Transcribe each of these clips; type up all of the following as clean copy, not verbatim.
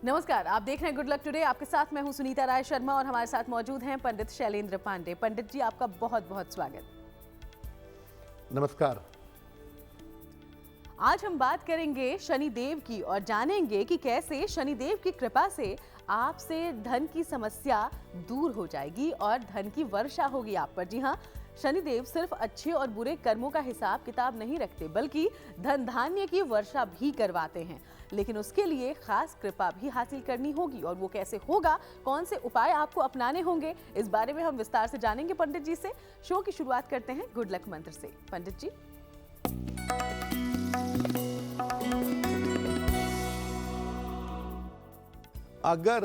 नमस्कार, आप देख रहे हैं गुड लक टुडे। आपके साथ मैं हूं सुनीता राय शर्मा और हमारे साथ मौजूद हैं पंडित शैलेंद्र पांडे। पंडित जी, आपका बहुत बहुत स्वागत। नमस्कार। आज हम बात करेंगे शनिदेव की और जानेंगे कि कैसे शनिदेव की कृपा से आपसे धन की समस्या दूर हो जाएगी और धन की वर्षा होगी आप पर। जी हाँ, शनिदेव सिर्फ अच्छे और बुरे कर्मों का हिसाब किताब नहीं रखते, बल्कि धन धान्य की वर्षा भी करवाते हैं। लेकिन उसके लिए खास कृपा भी हासिल करनी होगी, और वो कैसे होगा, कौन से उपाय आपको अपनाने होंगे, इस बारे में हम विस्तार से जानेंगे पंडित जी से। शो की शुरुआत करते हैं गुड लक मंत्र से। पंडित जी, अगर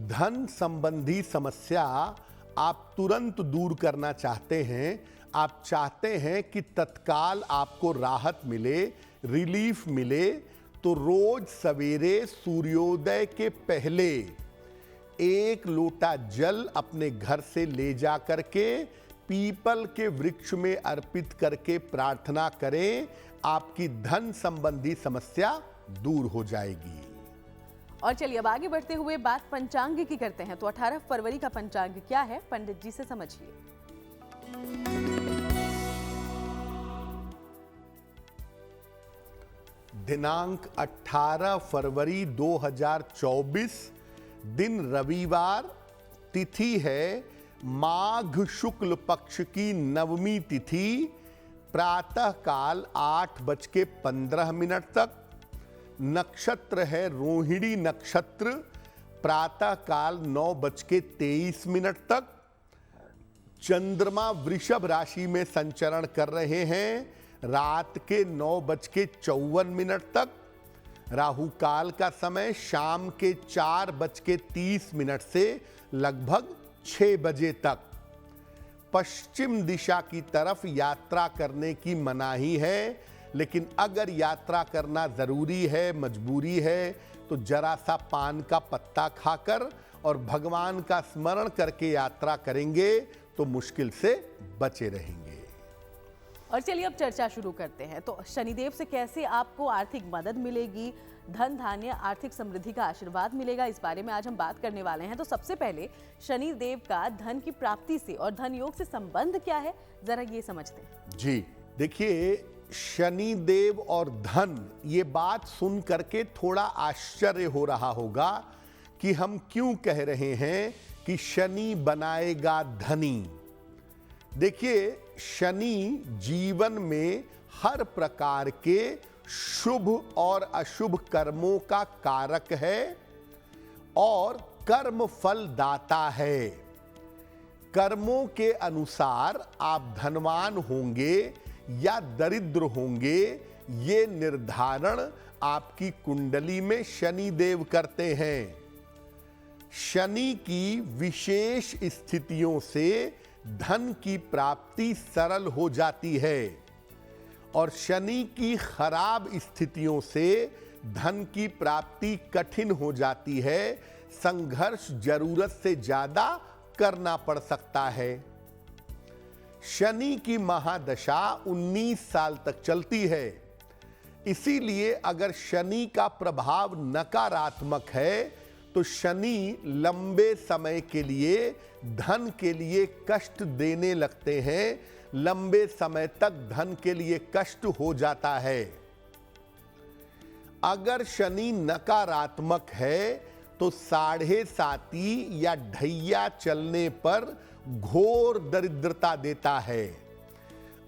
धन संबंधी समस्या आप तुरंत दूर करना चाहते हैं, आप चाहते हैं कि तत्काल आपको राहत मिले, रिलीफ मिले, तो रोज सवेरे सूर्योदय के पहले 1 लोटा जल अपने घर से ले जा करके पीपल के वृक्ष में अर्पित करके प्रार्थना करें, आपकी धन संबंधी समस्या दूर हो जाएगी। और चलिए अब आगे बढ़ते हुए बात पंचांग की करते हैं। तो 18 फरवरी का पंचांग क्या है, पंडित जी से समझिए। दिनांक 18 फरवरी 2024, दिन रविवार, तिथि है माघ शुक्ल पक्ष की नवमी तिथि, प्रातः काल 8:15 तक। नक्षत्र है रोहिणी नक्षत्र, प्रातः काल 9:23 तक। चंद्रमा वृषभ राशि में संचरण कर रहे हैं रात के 9:54 तक। राहु काल का समय शाम के 4:30 से लगभग 6 बजे तक। पश्चिम दिशा की तरफ यात्रा करने की मनाही है, लेकिन अगर यात्रा करना जरूरी है, मजबूरी है, तो जरा सा पान का पत्ता खाकर और भगवान का स्मरण करके यात्रा करेंगे तो मुश्किल से बचे रहेंगे। और चलिए अब चर्चा शुरू करते हैं। तो शनिदेव से कैसे आपको आर्थिक मदद मिलेगी, धन धान्य आर्थिक समृद्धि का आशीर्वाद मिलेगा, इस बारे में आज हम बात करने वाले हैं। तो सबसे पहले शनिदेव का धन की प्राप्ति से और धन योग से संबंध क्या है, जरा ये समझते हैं। जी देखिए, शनि देव और धन, ये बात सुन करके थोड़ा आश्चर्य हो रहा होगा कि हम क्यों कह रहे हैं कि शनि बनाएगा धनी। देखिए, शनि जीवन में हर प्रकार के शुभ और अशुभ कर्मों का कारक है और कर्म फल दाता है। कर्मों के अनुसार आप धनवान होंगे या दरिद्र होंगे, ये निर्धारण आपकी कुंडली में शनि देव करते हैं। शनि की विशेष स्थितियों से धन की प्राप्ति सरल हो जाती है और शनि की खराब स्थितियों से धन की प्राप्ति कठिन हो जाती है। संघर्ष जरूरत से ज्यादा करना पड़ सकता है। शनि की महादशा 19 साल तक चलती है, इसीलिए अगर शनि का प्रभाव नकारात्मक है तो शनि लंबे समय के लिए धन के लिए कष्ट देने लगते हैं, लंबे समय तक धन के लिए कष्ट हो जाता है। अगर शनि नकारात्मक है तो 7.5 या ढैया चलने पर घोर दरिद्रता देता है।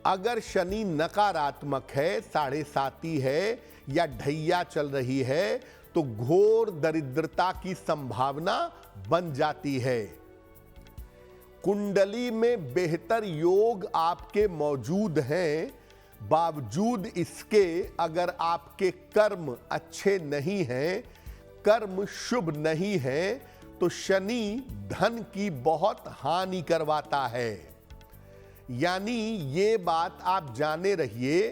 अगर शनि नकारात्मक है, 7.5 है या ढैया चल रही है, तो घोर दरिद्रता की संभावना बन जाती है। कुंडली में बेहतर योग आपके मौजूद हैं, बावजूद इसके अगर आपके कर्म अच्छे नहीं हैं, कर्म शुभ नहीं है, तो शनि धन की बहुत हानि करवाता है। यानी ये बात आप जाने रहिए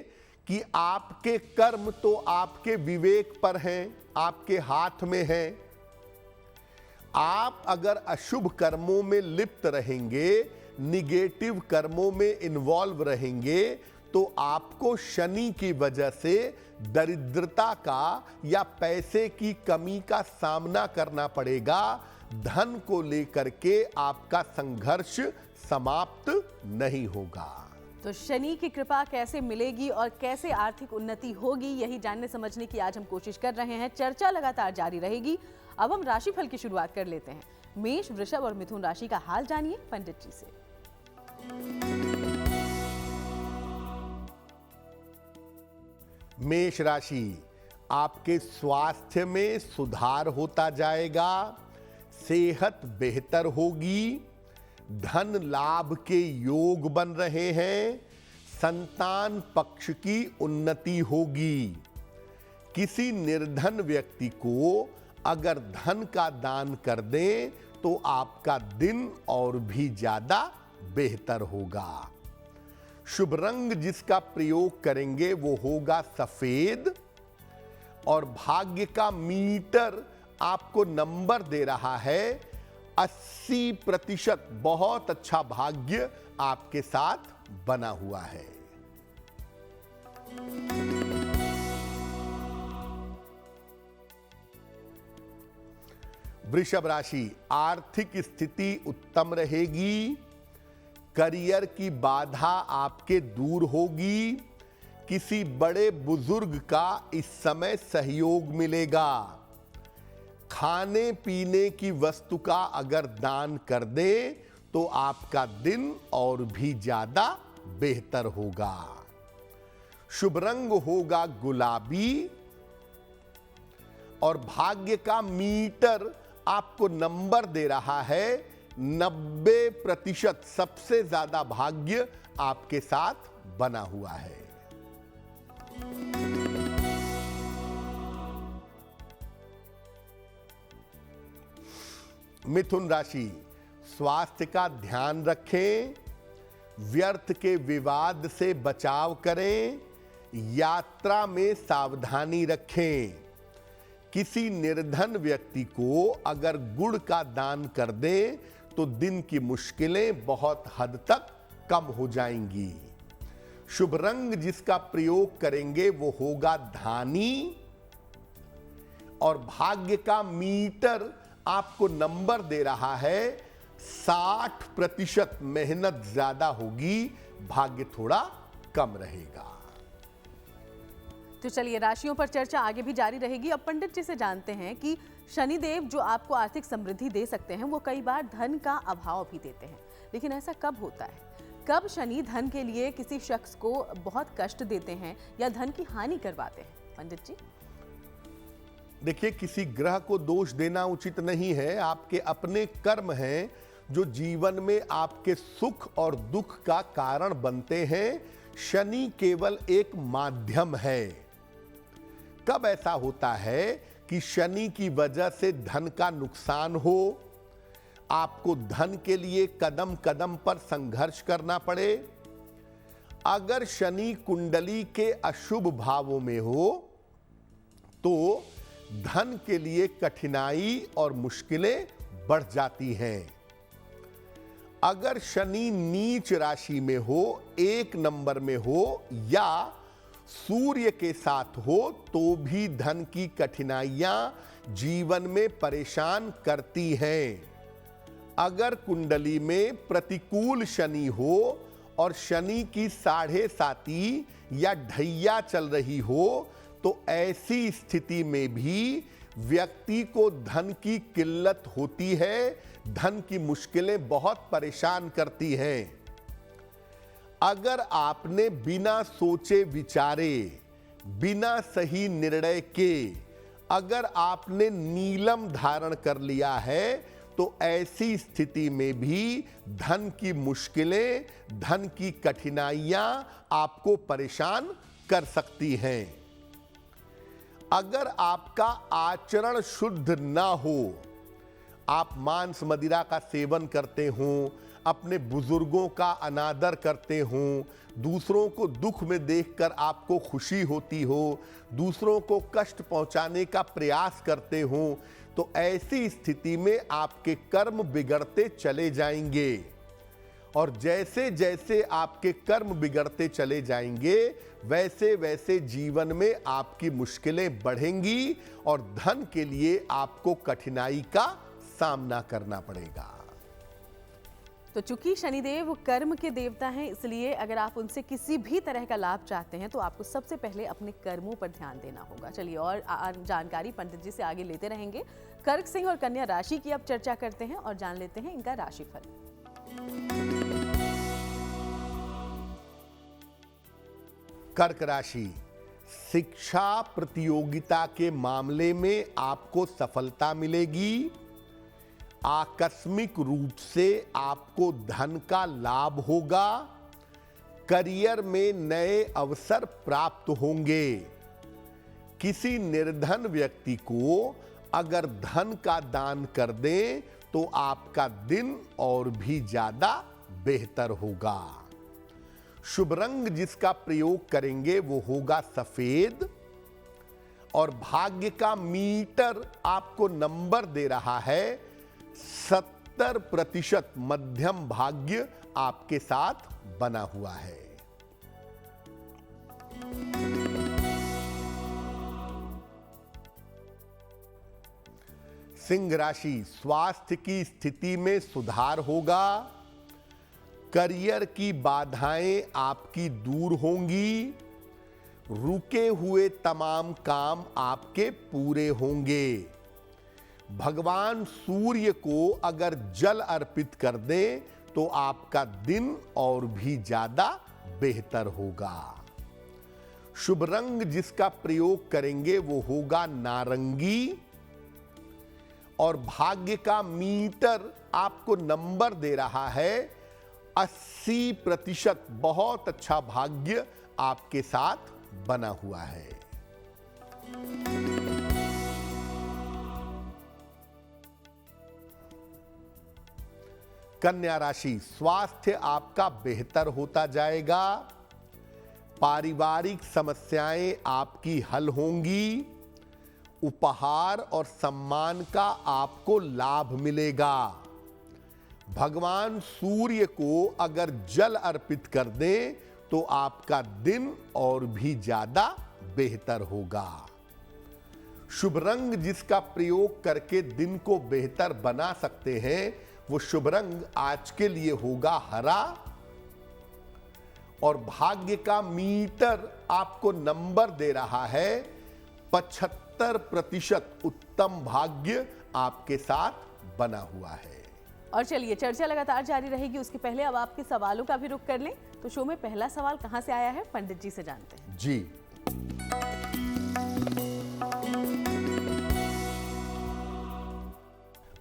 कि आपके कर्म तो आपके विवेक पर हैं, आपके हाथ में हैं। आप अगर अशुभ कर्मों में लिप्त रहेंगे, निगेटिव कर्मों में इन्वॉल्व रहेंगे, तो आपको शनि की वजह से दरिद्रता का या पैसे की कमी का सामना करना पड़ेगा। धन को लेकर के आपका संघर्ष समाप्त नहीं होगा। तो शनि की कृपा कैसे मिलेगी और कैसे आर्थिक उन्नति होगी, यही जानने समझने की आज हम कोशिश कर रहे हैं। चर्चा लगातार जारी रहेगी। अब हम राशिफल की शुरुआत कर लेते हैं। मेष, वृषभ और मिथुन राशि का हाल जानिए पंडित जी से। मेष राशि, आपके स्वास्थ्य में सुधार होता जाएगा, सेहत बेहतर होगी, धन लाभ के योग बन रहे हैं, संतान पक्ष की उन्नति होगी। किसी निर्धन व्यक्ति को अगर धन का दान कर दें तो आपका दिन और भी ज्यादा बेहतर होगा। शुभ रंग जिसका प्रयोग करेंगे वो होगा सफेद और भाग्य का मीटर आपको नंबर दे रहा है 80%। बहुत अच्छा भाग्य आपके साथ बना हुआ है। वृषभ राशि, आर्थिक स्थिति उत्तम रहेगी, करियर की बाधा आपके दूर होगी, किसी बड़े बुजुर्ग का इस समय सहयोग मिलेगा। खाने पीने की वस्तु का अगर दान कर दे तो आपका दिन और भी ज्यादा बेहतर होगा। शुभ रंग होगा गुलाबी और भाग्य का मीटर आपको नंबर दे रहा है 90%। सबसे ज्यादा भाग्य आपके साथ बना हुआ है। मिथुन राशि, स्वास्थ्य का ध्यान रखें, व्यर्थ के विवाद से बचाव करें, यात्रा में सावधानी रखें। किसी निर्धन व्यक्ति को अगर गुड़ का दान कर दें तो दिन की मुश्किलें बहुत हद तक कम हो जाएंगी। शुभ रंग जिसका प्रयोग करेंगे वो होगा धानी और भाग्य का मीटर आपको नंबर दे रहा है 60%। मेहनत ज्यादा होगी, भाग्य थोड़ा कम रहेगा। तो चलिए राशियों पर चर्चा आगे भी जारी रहेगी। अब पंडित जी से जानते हैं कि शनिदेव जो आपको आर्थिक समृद्धि दे सकते हैं वो कई बार धन का अभाव भी देते हैं, लेकिन ऐसा कब होता है? कब शनि धन के लिए किसी शख्स को बहुत कष्ट देते हैं या धन की हानि करवाते हैं? पंडित जी देखिए, किसी ग्रह को दोष देना उचित नहीं है। आपके अपने कर्म हैं जो जीवन में आपके सुख और दुख का कारण बनते हैं। शनि केवल एक माध्यम है। कब ऐसा होता है कि शनि की वजह से धन का नुकसान हो, आपको धन के लिए कदम कदम पर संघर्ष करना पड़े? अगर शनि कुंडली के अशुभ भावों में हो तो धन के लिए कठिनाई और मुश्किलें बढ़ जाती हैं। अगर शनि नीच राशि में हो, 1 नंबर में हो या सूर्य के साथ हो तो भी धन की कठिनाइयां जीवन में परेशान करती हैं। अगर कुंडली में प्रतिकूल शनि हो और शनि की 7.5 या ढैया चल रही हो तो ऐसी स्थिति में भी व्यक्ति को धन की किल्लत होती है, धन की मुश्किलें बहुत परेशान करती हैं। अगर आपने बिना सोचे विचारे, बिना सही निर्णय के अगर आपने नीलम धारण कर लिया है तो ऐसी स्थिति में भी धन की मुश्किलें, धन की कठिनाइयां आपको परेशान कर सकती हैं। अगर आपका आचरण शुद्ध ना हो, आप मांस मदिरा का सेवन करते हों, अपने बुजुर्गों का अनादर करते हों, दूसरों को दुख में देखकर आपको खुशी होती हो, दूसरों को कष्ट पहुंचाने का प्रयास करते हों, तो ऐसी स्थिति में आपके कर्म बिगड़ते चले जाएंगे और जैसे जैसे आपके कर्म बिगड़ते चले जाएंगे वैसे वैसे जीवन में आपकी मुश्किलें बढ़ेंगी और धन के लिए आपको कठिनाई का सामना करना पड़ेगा। तो चूंकि शनिदेव कर्म के देवता हैं, इसलिए अगर आप उनसे किसी भी तरह का लाभ चाहते हैं तो आपको सबसे पहले अपने कर्मों पर ध्यान देना होगा। चलिए और जानकारी पंडित जी से आगे लेते रहेंगे। कर्क सिंह और कन्या राशि की अब चर्चा करते हैं और जान लेते हैं इनका राशिफल। कर्क राशि, शिक्षा प्रतियोगिता के मामले में आपको सफलता मिलेगी। आकस्मिक रूप से आपको धन का लाभ होगा। करियर में नए अवसर प्राप्त होंगे। किसी निर्धन व्यक्ति को अगर धन का दान कर दें तो आपका दिन और भी ज्यादा बेहतर होगा। शुभ रंग जिसका प्रयोग करेंगे वो होगा सफेद और भाग्य का मीटर आपको नंबर दे रहा है 70% मध्यम भाग्य आपके साथ बना हुआ है। सिंह राशि, स्वास्थ्य की स्थिति में सुधार होगा। करियर की बाधाएं आपकी दूर होंगी। रुके हुए तमाम काम आपके पूरे होंगे। भगवान सूर्य को अगर जल अर्पित कर दें तो आपका दिन और भी ज्यादा बेहतर होगा। शुभ रंग जिसका प्रयोग करेंगे वो होगा नारंगी और भाग्य का मीटर आपको नंबर दे रहा है 80%। बहुत अच्छा भाग्य आपके साथ बना हुआ है। कन्या राशि, स्वास्थ्य आपका बेहतर होता जाएगा। पारिवारिक समस्याएं आपकी हल होंगी। उपहार और सम्मान का आपको लाभ मिलेगा। भगवान सूर्य को अगर जल अर्पित कर दें तो आपका दिन और भी ज्यादा बेहतर होगा। शुभ रंग जिसका प्रयोग करके दिन को बेहतर बना सकते हैं वो शुभ रंग आज के लिए होगा हरा और भाग्य का मीटर आपको नंबर दे रहा है 75%। उत्तम भाग्य आपके साथ बना हुआ है। और चलिए चर्चा लगातार जारी रहेगी, उसके पहले अब आपके सवालों का भी रुख कर लें। तो शो में पहला सवाल कहां से आया है, पंडित जी से जानते हैं। जी,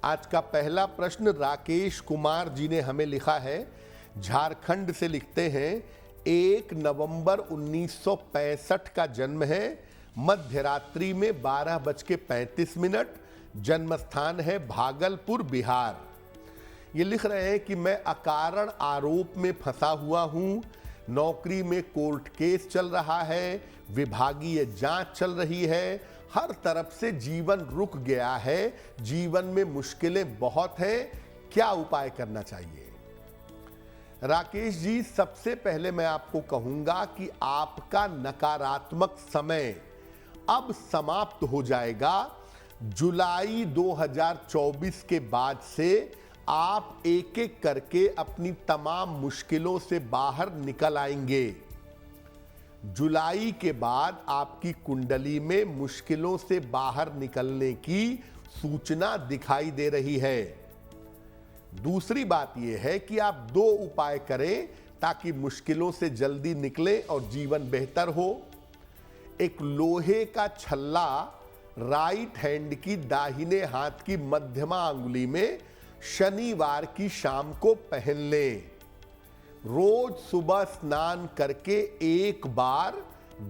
आज का पहला प्रश्न राकेश कुमार जी ने हमें लिखा है। झारखंड से लिखते हैं 1 नवंबर 1965 का जन्म है। मध्य रात्रि में 12:35। जन्म स्थान है भागलपुर, बिहार। ये लिख रहे हैं कि मैं अकारण आरोप में फंसा हुआ हूं। नौकरी में कोर्ट केस चल रहा है। विभागीय जांच चल रही है। हर तरफ से जीवन रुक गया है। जीवन में मुश्किलें बहुत हैं। क्या उपाय करना चाहिए? राकेश जी, सबसे पहले मैं आपको कहूंगा कि आपका नकारात्मक समय अब समाप्त हो जाएगा। जुलाई 2024 के बाद से आप एक एक करके अपनी तमाम मुश्किलों से बाहर निकल आएंगे। जुलाई के बाद आपकी कुंडली में मुश्किलों से बाहर निकलने की सूचना दिखाई दे रही है। दूसरी बात यह है कि आप 2 उपाय करें ताकि मुश्किलों से जल्दी निकले और जीवन बेहतर हो। एक लोहे का छल्ला राइट हैंड की दाहिने हाथ की मध्यमा अंगुली में शनिवार की शाम को पहन लें। रोज सुबह स्नान करके एक बार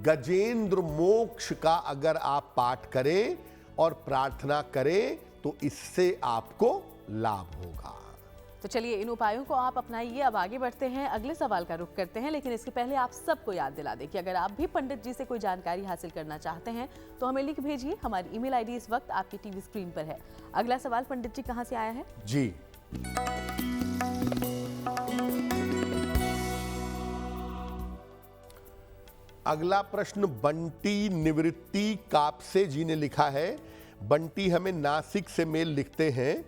गजेंद्र मोक्ष का अगर आप पाठ करें और प्रार्थना करें तो इससे आपको लाभ होगा। तो चलिए इन उपायों को आप अपनाइए। अब आगे बढ़ते हैं, अगले सवाल का रुख करते हैं, लेकिन इसके पहले आप सबको याद दिला दें कि अगर आप भी पंडित जी से कोई जानकारी हासिल करना चाहते हैं तो हमें लिख भेजिए। हमारी ईमेल आईडी इस वक्त आपकी टीवी स्क्रीन पर है। अगला सवाल पंडित जी कहां से आया है? जी, अगला प्रश्न बंटी निवृत्ति कापसे जी ने लिखा है। बंटी हमें नासिक से मेल लिखते हैं।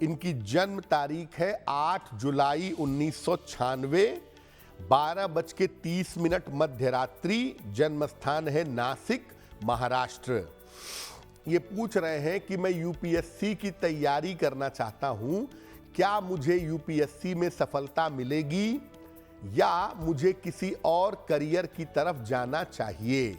इनकी जन्म तारीख है 8 जुलाई 1996, 12:30 मध्य रात्रि। जन्म स्थान है नासिक, महाराष्ट्र। ये पूछ रहे हैं कि मैं यूपीएससी की तैयारी करना चाहता हूं, क्या मुझे यूपीएससी में सफलता मिलेगी या मुझे किसी और करियर की तरफ जाना चाहिए?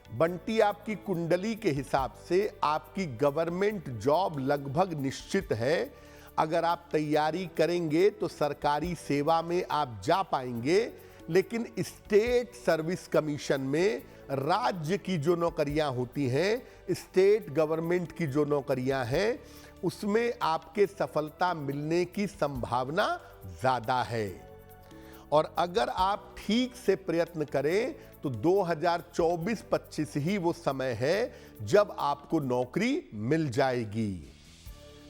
बंटी, आपकी कुंडली के हिसाब से आपकी गवर्नमेंट जॉब लगभग निश्चित है। अगर आप तैयारी करेंगे तो सरकारी सेवा में आप जा पाएंगे, लेकिन स्टेट सर्विस कमीशन में राज्य की जो नौकरियां होती हैं, स्टेट गवर्नमेंट की जो नौकरियां हैं, उसमें आपके सफलता मिलने की संभावना ज्यादा है। और अगर आप ठीक से प्रयत्न करें तो 2024-25 ही वो समय है जब आपको नौकरी मिल जाएगी।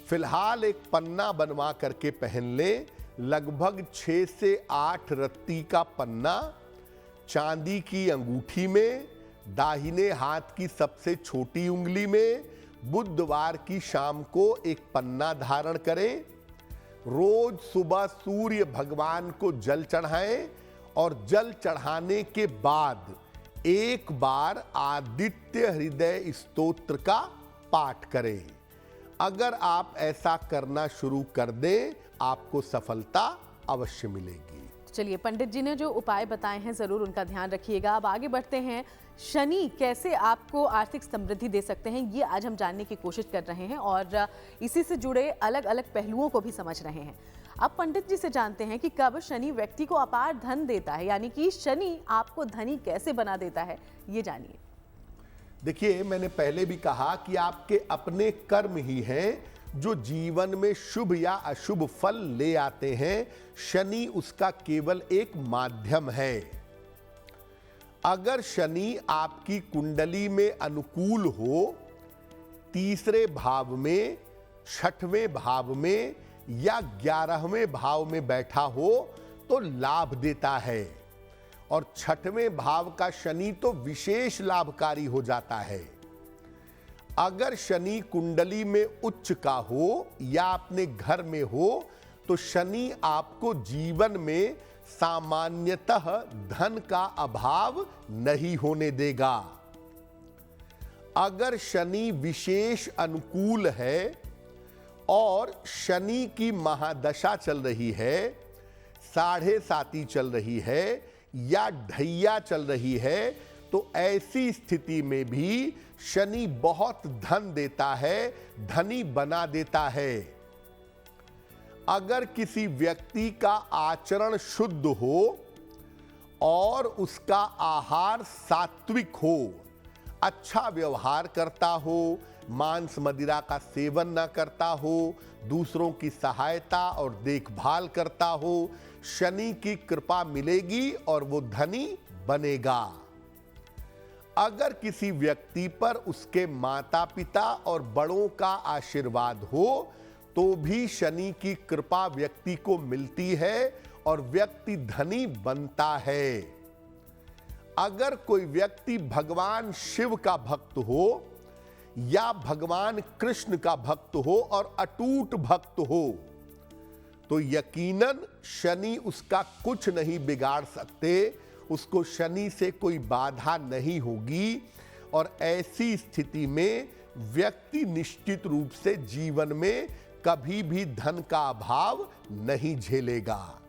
फिलहाल एक पन्ना बनवा करके पहन लें, लगभग 6 से 8 रत्ती का पन्ना, चांदी की अंगूठी में, दाहिने हाथ की सबसे छोटी उंगली में। बुधवार की शाम को एक पन्ना धारण करें। रोज सुबह सूर्य भगवान को जल चढ़ाएं और जल चढ़ाने के बाद एक बार आदित्य हृदय स्तोत्र का पाठ करें। अगर आप ऐसा करना शुरू कर दें, आपको सफलता अवश्य मिलेगी। चलिए, पंडित जी ने जो उपाय बताए हैं जरूर उनका ध्यान रखिएगा। अब आगे बढ़ते हैं। शनि कैसे आपको आर्थिक समृद्धि दे सकते हैं, ये आज हम जानने की कोशिश कर रहे हैं और इसी से जुड़े अलग अलग पहलुओं को भी समझ रहे हैं। अब पंडित जी से जानते हैं कि कब शनि व्यक्ति को अपार धन देता है, यानी कि शनि आपको धनी कैसे बना देता है, ये जानिए। देखिए, मैंने पहले भी कहा कि आपके अपने कर्म ही हैं जो जीवन में शुभ या अशुभ फल ले आते हैं। शनि उसका केवल एक माध्यम है। अगर शनि आपकी कुंडली में अनुकूल हो, तीसरे भाव में, छठवें भाव में या 11वें भाव में बैठा हो तो लाभ देता है। और छठवें भाव का शनि तो विशेष लाभकारी हो जाता है। अगर शनि कुंडली में उच्च का हो या अपने घर में हो तो शनि आपको जीवन में सामान्यतः धन का अभाव नहीं होने देगा। अगर शनि विशेष अनुकूल है और शनि की महादशा चल रही है, 7.5 चल रही है या ढैया चल रही है, तो ऐसी स्थिति में भी शनि बहुत धन देता है, धनी बना देता है। अगर किसी व्यक्ति का आचरण शुद्ध हो और उसका आहार सात्विक हो, अच्छा व्यवहार करता हो, मांस मदिरा का सेवन न करता हो, दूसरों की सहायता और देखभाल करता हो, शनि की कृपा मिलेगी और वो धनी बनेगा। अगर किसी व्यक्ति पर उसके माता पिता और बड़ों का आशीर्वाद हो तो भी शनि की कृपा व्यक्ति को मिलती है और व्यक्ति धनी बनता है। अगर कोई व्यक्ति भगवान शिव का भक्त हो या भगवान कृष्ण का भक्त हो और अटूट भक्त हो तो यकीनन शनि उसका कुछ नहीं बिगाड़ सकते, उसको शनि से कोई बाधा नहीं होगी और ऐसी स्थिति में व्यक्ति निश्चित रूप से जीवन में कभी भी धन का अभाव नहीं झेलेगा।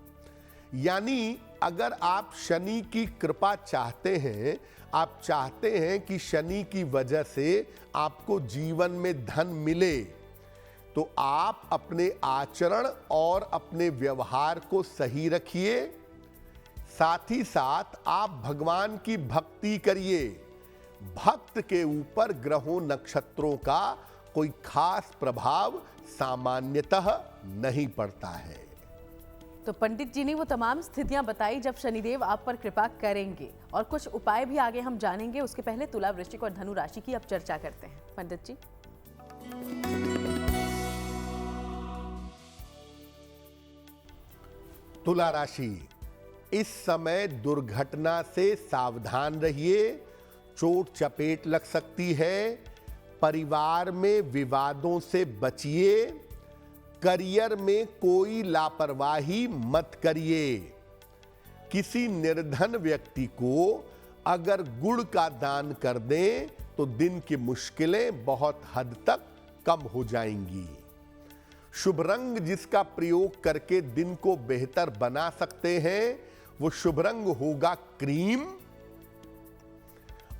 यानी अगर आप शनि की कृपा चाहते हैं, आप चाहते हैं कि शनि की वजह से आपको जीवन में धन मिले, तो आप अपने आचरण और अपने व्यवहार को सही रखिए। साथ ही साथ आप भगवान की भक्ति करिए। भक्त के ऊपर ग्रहों नक्षत्रों का कोई खास प्रभाव सामान्यतः नहीं पड़ता है। तो पंडित जी ने वो तमाम स्थितियां बताई जब शनिदेव आप पर कृपा करेंगे, और कुछ उपाय भी आगे हम जानेंगे। उसके पहले तुला, वृश्चिक और धनु राशि की अब चर्चा करते हैं। पंडित जी, तुला राशि, इस समय दुर्घटना से सावधान रहिए, चोट चपेट लग सकती है। परिवार में विवादों से बचिए। करियर में कोई लापरवाही मत करिए। किसी निर्धन व्यक्ति को अगर गुड़ का दान कर दें तो दिन की मुश्किलें बहुत हद तक कम हो जाएंगी। शुभ रंग जिसका प्रयोग करके दिन को बेहतर बना सकते हैं वो शुभ रंग होगा क्रीम।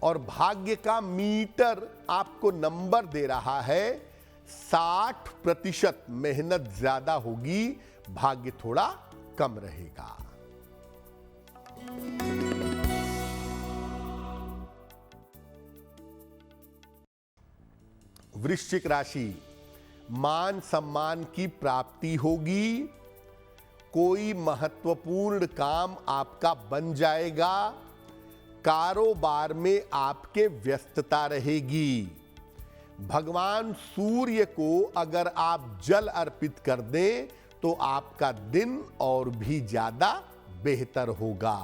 और भाग्य का मीटर आपको नंबर दे रहा है 60%। मेहनत ज्यादा होगी, भाग्य थोड़ा कम रहेगा। वृश्चिक राशि, मान सम्मान की प्राप्ति होगी। कोई महत्वपूर्ण काम आपका बन जाएगा। कारोबार में आपके व्यस्तता रहेगी। भगवान सूर्य को अगर आप जल अर्पित कर दें तो आपका दिन और भी ज्यादा बेहतर होगा।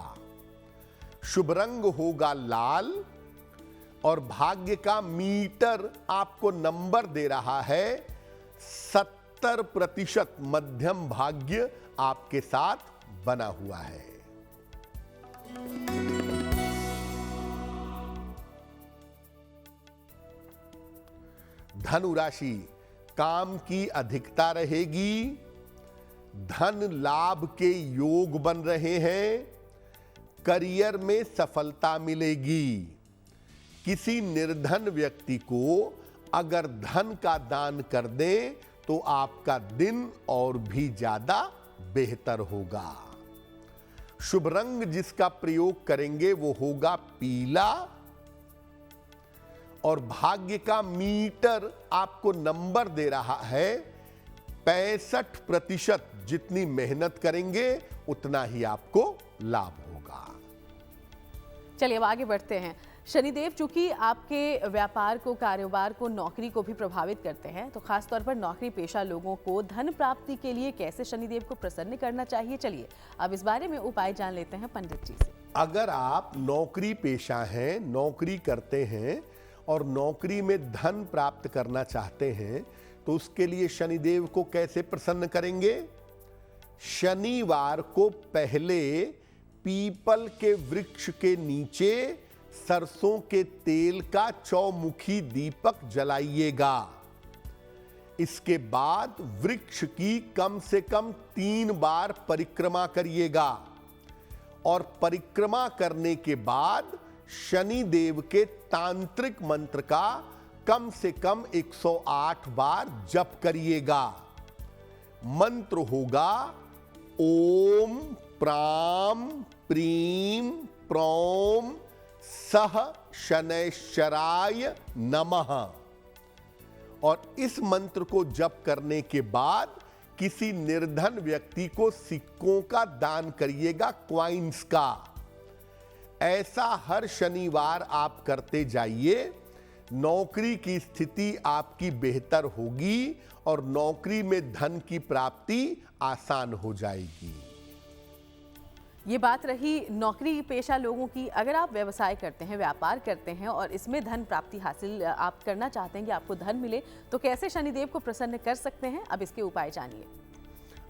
शुभ रंग होगा लाल। और भाग्य का मीटर आपको नंबर दे रहा है 70%। मध्यम भाग्य आपके साथ बना हुआ है। धनु राशि, काम की अधिकता रहेगी। धन लाभ के योग बन रहे हैं। करियर में सफलता मिलेगी। किसी निर्धन व्यक्ति को अगर धन का दान कर दें तो आपका दिन और भी ज्यादा बेहतर होगा। शुभ रंग जिसका प्रयोग करेंगे वो होगा पीला। और भाग्य का मीटर आपको नंबर दे रहा है 65%। जितनी मेहनत करेंगे उतना ही आपको लाभ होगा। चलिए अब आगे बढ़ते हैं। शनिदेव चूंकि आपके व्यापार को, कारोबार को, नौकरी को भी प्रभावित करते हैं, तो खासतौर पर नौकरी पेशा लोगों को धन प्राप्ति के लिए कैसे शनिदेव को प्रसन्न करना चाहिए, चलिए अब इस बारे में उपाय जान लेते हैं पंडित जी से। अगर आप नौकरी पेशा हैं, नौकरी करते हैं और नौकरी में धन प्राप्त करना चाहते हैं तो उसके लिए शनिदेव को कैसे प्रसन्न करेंगे? शनिवार को पहले पीपल के वृक्ष के नीचे सरसों के तेल का चौमुखी दीपक जलाइएगा। इसके बाद वृक्ष की कम से कम 3 बार परिक्रमा करिएगा। और परिक्रमा करने के बाद शनि देव के तांत्रिक मंत्र का कम से कम 108 बार जप करिएगा। मंत्र होगा ओम प्राम प्रीम प्रौम सह शनैश्चराय नमः। और इस मंत्र को जप करने के बाद किसी निर्धन व्यक्ति को सिक्कों का दान करिएगा, क्वाइंस का। ऐसा हर शनिवार आप करते जाइए। नौकरी की स्थिति आपकी बेहतर होगी और नौकरी में धन की प्राप्ति आसान हो जाएगी। ये बात रही नौकरी पेशा लोगों की। अगर आप व्यवसाय करते हैं, व्यापार करते हैं और इसमें धन प्राप्ति हासिल आप करना चाहते हैं कि आपको धन मिले, तो कैसे शनिदेव को प्रसन्न कर सकते हैं, अब इसके उपाय जानिए।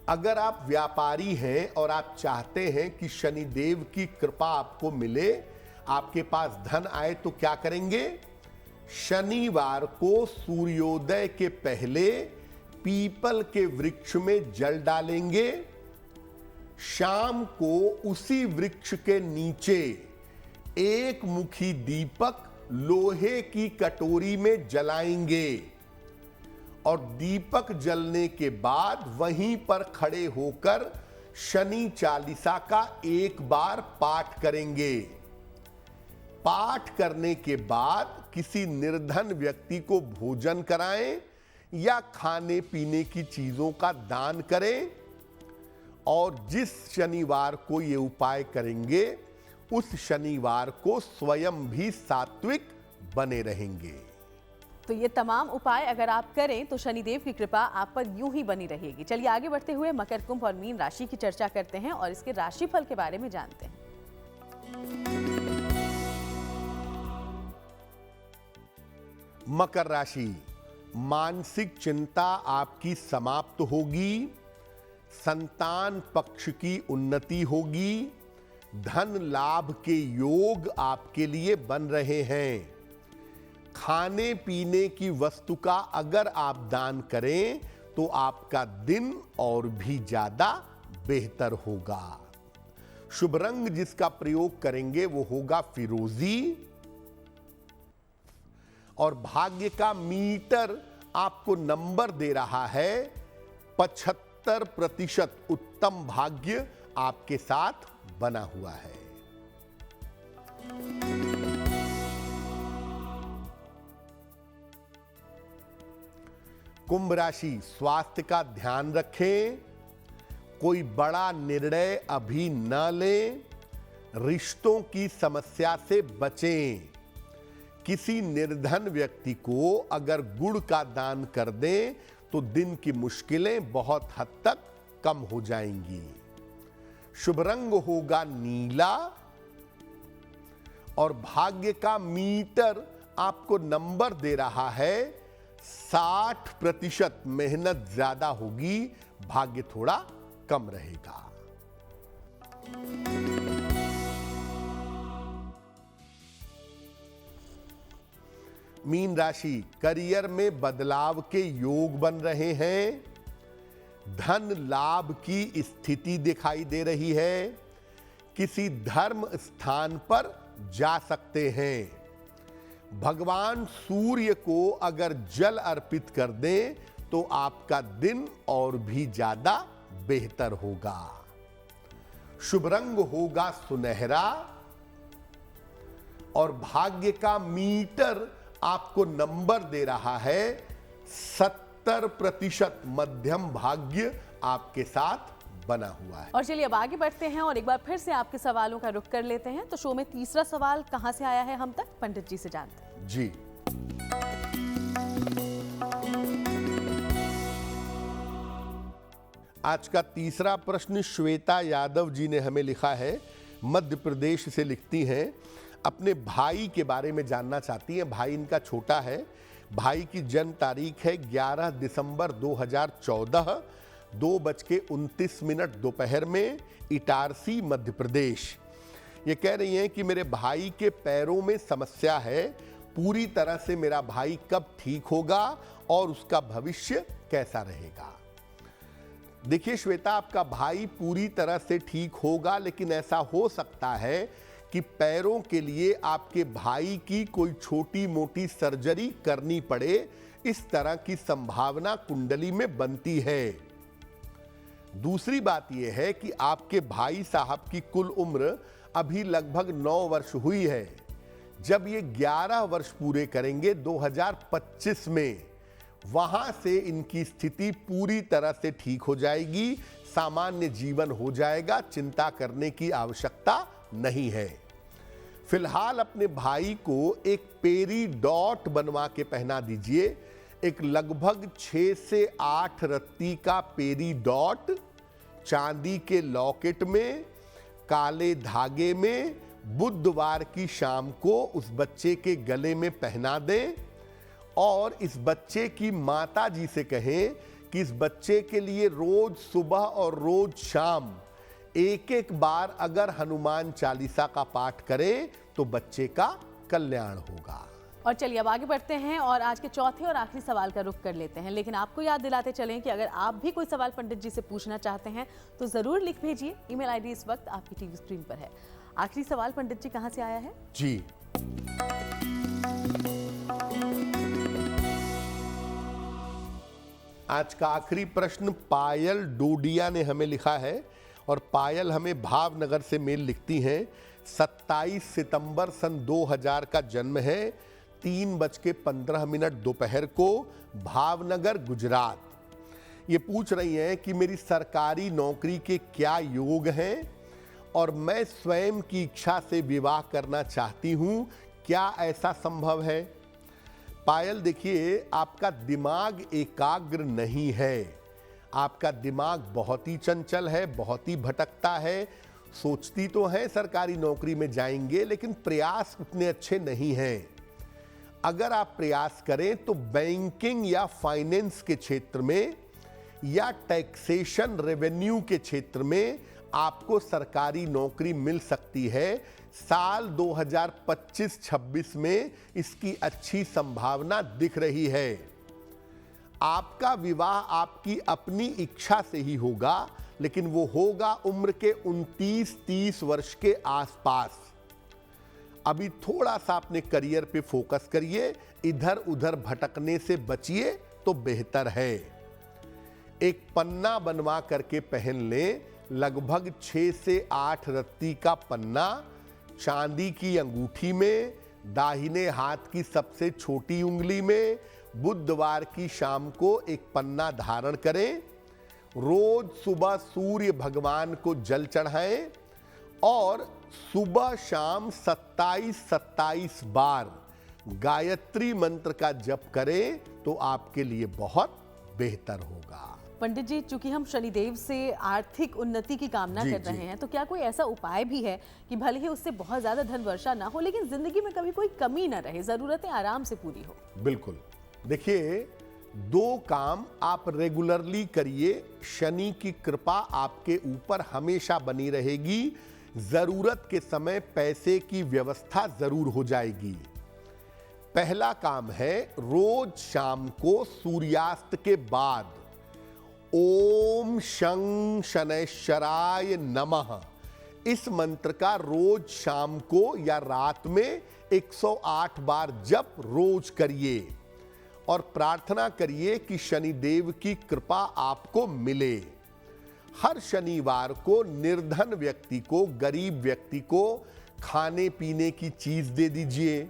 अगर आप व्यापारी हैं और आप चाहते हैं कि शनिदेव की कृपा आपको मिले, आपके पास धन आए, तो क्या करेंगे? शनिवार को सूर्योदय के पहले पीपल के वृक्ष में जल डालेंगे। शाम को उसी वृक्ष के नीचे एक मुखी दीपक लोहे की कटोरी में जलाएंगे। और दीपक जलने के बाद वहीं पर खड़े होकर शनि चालीसा का 1 बार पाठ करेंगे। पाठ करने के बाद किसी निर्धन व्यक्ति को भोजन कराएं या खाने पीने की चीजों का दान करें। और जिस शनिवार को ये उपाय करेंगे उस शनिवार को स्वयं भी सात्विक बने रहेंगे। तो ये तमाम उपाय अगर आप करें तो शनिदेव की कृपा आप पर यूं ही बनी रहेगी। चलिए आगे बढ़ते हुए मकर, कुंभ और मीन राशि की चर्चा करते हैं और इसके राशिफल के बारे में जानते हैं। मकर राशि, मानसिक चिंता आपकी समाप्त होगी, संतान पक्ष की उन्नति होगी, धन लाभ के योग आपके लिए बन रहे हैं। खाने पीने की वस्तु का अगर आप दान करें तो आपका दिन और भी ज्यादा बेहतर होगा। शुभ रंग जिसका प्रयोग करेंगे वो होगा फिरोजी और भाग्य का मीटर आपको नंबर दे रहा है 75% उत्तम भाग्य आपके साथ बना हुआ है। कुंभ राशि, स्वास्थ्य का ध्यान रखें, कोई बड़ा निर्णय अभी न लें, रिश्तों की समस्या से बचें। किसी निर्धन व्यक्ति को अगर गुड़ का दान कर दें तो दिन की मुश्किलें बहुत हद तक कम हो जाएंगी। शुभ रंग होगा नीला और भाग्य का मीटर आपको नंबर दे रहा है 60%। मेहनत ज्यादा होगी, भाग्य थोड़ा कम रहेगा। मीन राशि, करियर में बदलाव के योग बन रहे हैं, धन लाभ की स्थिति दिखाई दे रही है, किसी धर्म स्थान पर जा सकते हैं। भगवान सूर्य को अगर जल अर्पित कर दें तो आपका दिन और भी ज्यादा बेहतर होगा। शुभ रंग होगा सुनहरा और भाग्य का मीटर आपको नंबर दे रहा है 70%। मध्यम भाग्य आपके साथ बना हुआ है। और चलिए अब आगे बढ़ते हैं और एक बार फिर से आपके सवालों का रुख कर लेते हैं। तो शो में तीसरा सवाल कहां से आया है हम तक, पंडित जी से जानते हैं। जी, आज का तीसरा प्रश्न श्वेता यादव जी ने हमें लिखा है, मध्य प्रदेश से लिखती हैं, अपने भाई के बारे में जानना चाहती हैं। भाई इनका छोटा है। भाई की जन्म तारीख है 11 दिसंबर 2014, 2:29 दोपहर में, इटारसी मध्य प्रदेश। ये कह रही हैं कि मेरे भाई के पैरों में समस्या है, पूरी तरह से मेरा भाई कब ठीक होगा और उसका भविष्य कैसा रहेगा। देखिए श्वेता, आपका भाई पूरी तरह से ठीक होगा, लेकिन ऐसा हो सकता है कि पैरों के लिए आपके भाई की कोई छोटी मोटी सर्जरी करनी पड़े। इस तरह की संभावना कुंडली में बनती है। दूसरी बात यह है कि आपके भाई साहब की कुल उम्र अभी लगभग 9 वर्ष हुई है। जब ये 11 वर्ष पूरे करेंगे 2025 में, वहां से इनकी स्थिति पूरी तरह से ठीक हो जाएगी, सामान्य जीवन हो जाएगा, चिंता करने की आवश्यकता नहीं है। फिलहाल अपने भाई को एक पेरी डॉट बनवा के पहना दीजिए, एक लगभग 6 से 8 रत्ती का पेरी डॉट चांदी के लॉकेट में, काले धागे में, बुधवार की शाम को उस बच्चे के गले में पहना दें और इस बच्चे की माता जी से कहें कि इस बच्चे के लिए रोज सुबह और रोज शाम एक बार अगर हनुमान चालीसा का पाठ करें तो बच्चे का कल्याण होगा। और चलिए अब आगे बढ़ते हैं और आज के चौथे और आखिरी सवाल का रुख कर लेते हैं। लेकिन आपको याद दिलाते चलें कि अगर आप भी कोई सवाल पंडित जी से पूछना चाहते हैं तो जरूर लिख भेजिए। ईमेल आईडी इस वक्त आपकी टीवी स्क्रीन पर है। आखिरी सवाल पंडित जी कहां से आया है? जी, आज का आखिरी प्रश्न पायल डोडिया ने हमें लिखा है और पायल हमें भावनगर से मेल लिखती हैं। 27 सितंबर सन 2000 का जन्म है, 3:15 दोपहर को, भावनगर गुजरात। ये पूछ रही हैं कि मेरी सरकारी नौकरी के क्या योग हैं और मैं स्वयं की इच्छा से विवाह करना चाहती हूँ, क्या ऐसा संभव है? पायल, देखिए आपका दिमाग एकाग्र नहीं है। आपका दिमाग बहुत ही चंचल है, बहुत ही भटकता है। सोचती तो है सरकारी नौकरी में जाएंगे, लेकिन प्रयास उतने अच्छे नहीं हैं। अगर आप प्रयास करें तो बैंकिंग या फाइनेंस के क्षेत्र में या टैक्सेशन रेवेन्यू के क्षेत्र में आपको सरकारी नौकरी मिल सकती है। साल 2025-26 में इसकी अच्छी संभावना दिख रही है। आपका विवाह आपकी अपनी इच्छा से ही होगा, लेकिन वो होगा उम्र के 29-30 वर्ष के आसपास। अभी थोड़ा सा अपने करियर पे फोकस करिए, इधर उधर भटकने से बचिए तो बेहतर है। एक पन्ना बनवा करके पहन लें, लगभग 6 से 8 रत्ती का पन्ना, चांदी की अंगूठी में, दाहिने हाथ की सबसे छोटी उंगली में। बुधवार की शाम को एक पन्ना धारण करें। रोज सुबह सूर्य भगवान को जल चढ़ाएं और सुबह शाम 27-27 बार गायत्री मंत्र का जप करें तो आपके लिए बहुत बेहतर होगा। पंडित जी, चूंकि हम शनिदेव से आर्थिक उन्नति की कामना कर रहे हैं, तो क्या कोई ऐसा उपाय भी है कि भले ही उससे बहुत ज्यादा धन वर्षा ना हो, लेकिन जिंदगी में कभी कोई कमी ना रहे, जरूरतें आराम से पूरी हो? बिल्कुल। देखिए, 2 काम आप रेगुलरली करिए, शनि की कृपा आपके ऊपर हमेशा बनी रहेगी। जरूरत के समय पैसे की व्यवस्था जरूर हो जाएगी। पहला काम है, रोज शाम को सूर्यास्त के बाद ओम शं शनैश्चराय नमः इस मंत्र का रोज शाम को या रात में 108 बार जप रोज करिए और प्रार्थना करिए कि शनिदेव की कृपा आपको मिले। हर शनिवार को निर्धन व्यक्ति को, गरीब व्यक्ति को खाने पीने की चीज दे दीजिए,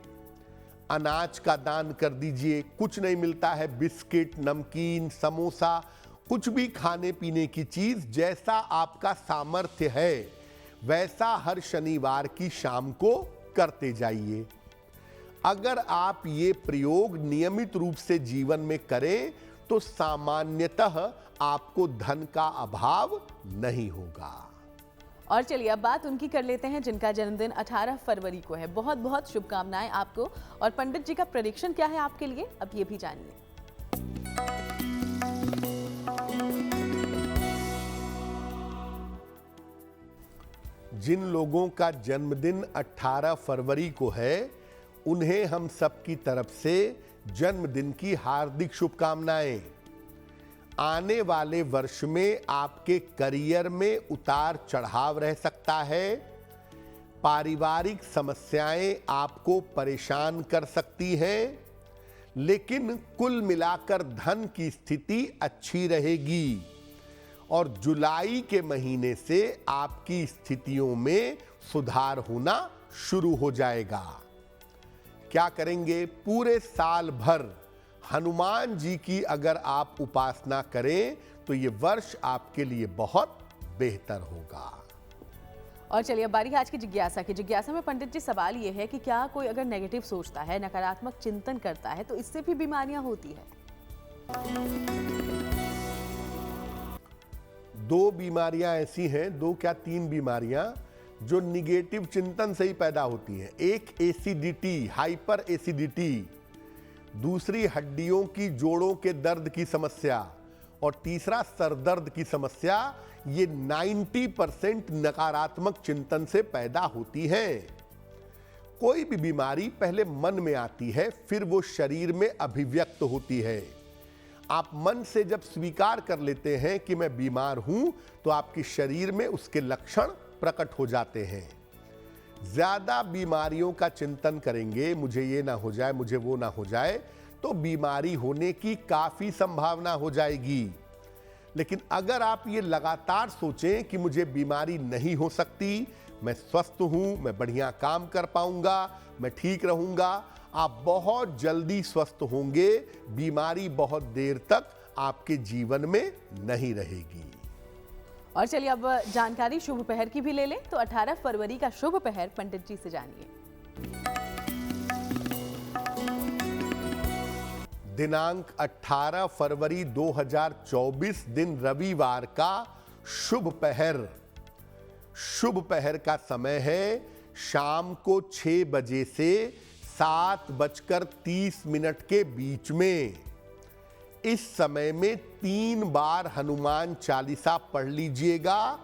अनाज का दान कर दीजिए। कुछ नहीं मिलता है, बिस्किट, नमकीन, समोसा, कुछ भी खाने पीने की चीज, जैसा आपका सामर्थ्य है वैसा हर शनिवार की शाम को करते जाइए। अगर आप ये प्रयोग नियमित रूप से जीवन में करें तो सामान्यतः आपको धन का अभाव नहीं होगा। और चलिए अब बात उनकी कर लेते हैं जिनका जन्मदिन 18 फरवरी को है। बहुत बहुत शुभकामनाएं आपको। और पंडित जी का प्रेडिक्शन क्या है आपके लिए, अब ये भी जानिए। जिन लोगों का जन्मदिन 18 फरवरी को है, उन्हें हम सबकी तरफ से जन्मदिन की हार्दिक शुभकामनाएं। आने वाले वर्ष में आपके करियर में उतार चढ़ाव रह सकता है। पारिवारिक समस्याएं आपको परेशान कर सकती हैं, लेकिन कुल मिलाकर धन की स्थिति अच्छी रहेगी और जुलाई के महीने से आपकी स्थितियों में सुधार होना शुरू हो जाएगा। क्या करेंगे? पूरे साल भर हनुमान जी की अगर आप उपासना करें तो ये वर्ष आपके लिए बहुत बेहतर होगा। और चलिए अब बारी है आज की जिज्ञासा की। जिज्ञासा में पंडित जी सवाल ये है कि क्या कोई अगर नेगेटिव सोचता है, नकारात्मक चिंतन करता है, तो इससे भी बीमारियां होती है? 2 बीमारियां ऐसी हैं, 2 क्या 3 बीमारियां जो निगेटिव चिंतन से ही पैदा होती हैं। एक एसिडिटी, हाइपर एसिडिटी, दूसरी हड्डियों की, जोड़ों के दर्द की समस्या और तीसरा सरदर्द की समस्या। ये 90% नकारात्मक चिंतन से पैदा होती है। कोई भी बीमारी पहले मन में आती है, फिर वो शरीर में अभिव्यक्त होती है। आप मन से जब स्वीकार कर लेते हैं कि मैं बीमार हूं, तो आपके शरीर में उसके लक्षण प्रकट हो जाते हैं। ज्यादा बीमारियों का चिंतन करेंगे, मुझे ये ना हो जाए, मुझे वो ना हो जाए, तो बीमारी होने की काफी संभावना हो जाएगी। लेकिन अगर आप ये लगातार सोचें कि मुझे बीमारी नहीं हो सकती, मैं स्वस्थ हूं, मैं बढ़िया काम कर पाऊंगा, मैं ठीक रहूंगा, आप बहुत जल्दी स्वस्थ होंगे। बीमारी बहुत देर तक आपके जीवन में नहीं रहेगी। और चलिए अब जानकारी शुभ पहर की भी ले लें। तो 18 फरवरी का शुभ पहर पंडित जी से जानिए। दिनांक 18 फरवरी 2024 दिन रविवार का शुभ पहर का समय है शाम को 6 बजे से 7:30 के बीच में। इस समय में 3 बार हनुमान चालीसा पढ़ लीजिएगा।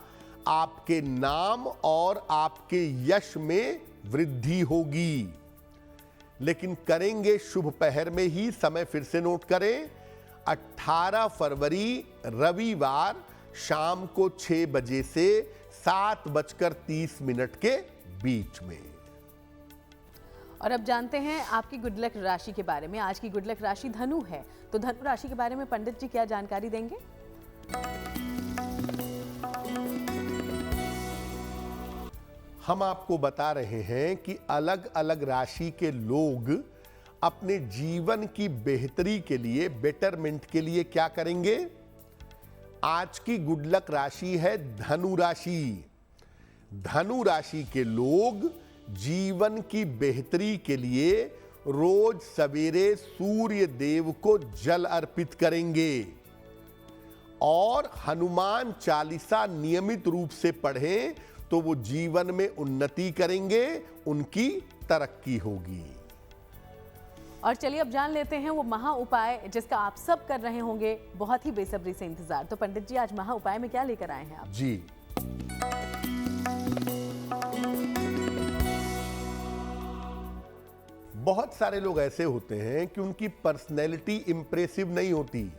आपके नाम और आपके यश में वृद्धि होगी। लेकिन करेंगे शुभ पहर में ही। समय फिर से नोट करें, 18 फरवरी रविवार शाम को 6 बजे से 7:30 के बीच में। और अब जानते हैं आपकी गुड लक राशि के बारे में। आज की गुड लक राशि धनु है, तो धनु राशि के बारे में पंडित जी क्या जानकारी देंगे? हम आपको बता रहे हैं कि अलग अलग राशि के लोग अपने जीवन की बेहतरी के लिए, बेटरमेंट के लिए क्या करेंगे। आज की गुड लक राशि है धनु राशि। धनु राशि के लोग जीवन की बेहतरी के लिए रोज सवेरे सूर्य देव को जल अर्पित करेंगे और हनुमान चालीसा नियमित रूप से पढ़ें तो वो जीवन में उन्नति करेंगे, उनकी तरक्की होगी। और चलिए अब जान लेते हैं वो महा उपाय जिसका आप सब कर रहे होंगे बहुत ही बेसब्री से इंतजार। तो पंडित जी आज महा उपाय में क्या लेकर आए हैं आप? जी, बहुत सारे लोग ऐसे होते हैं कि उनकी पर्सनैलिटी इंप्रेसिव नहीं होती।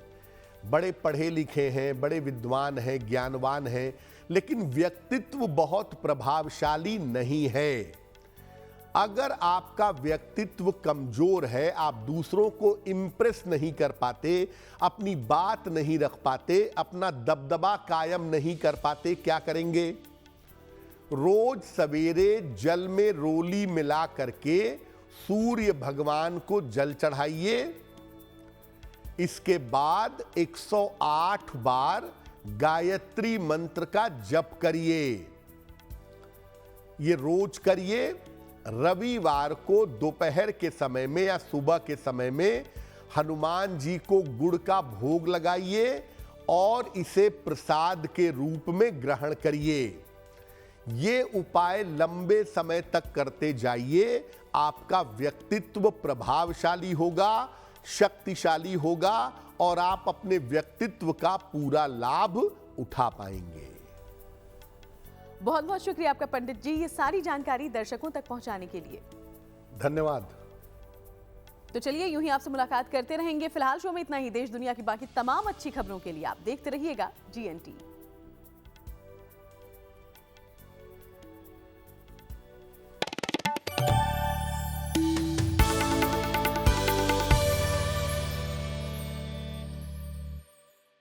बड़े पढ़े लिखे हैं, बड़े विद्वान हैं, ज्ञानवान हैं, लेकिन व्यक्तित्व बहुत प्रभावशाली नहीं है। अगर आपका व्यक्तित्व कमजोर है, आप दूसरों को इंप्रेस नहीं कर पाते, अपनी बात नहीं रख पाते, अपना दबदबा कायम नहीं कर पाते, क्या करेंगे? रोज सवेरे जल में रोली मिला करके सूर्य भगवान को जल चढ़ाइए। इसके बाद 108 बार गायत्री मंत्र का जप करिए। ये रोज करिए। रविवार को दोपहर के समय में या सुबह के समय में हनुमान जी को गुड़ का भोग लगाइए और इसे प्रसाद के रूप में ग्रहण करिए। ये उपाय लंबे समय तक करते जाइए। आपका व्यक्तित्व प्रभावशाली होगा, शक्तिशाली होगा और आप अपने व्यक्तित्व का पूरा लाभ उठा पाएंगे। बहुत बहुत शुक्रिया आपका पंडित जी, ये सारी जानकारी दर्शकों तक पहुंचाने के लिए। धन्यवाद। तो चलिए यूं ही आपसे मुलाकात करते रहेंगे। फिलहाल शो में इतना ही। देश दुनिया की बाकी तमाम अच्छी खबरों के लिए आप देखते रहिएगा GNT।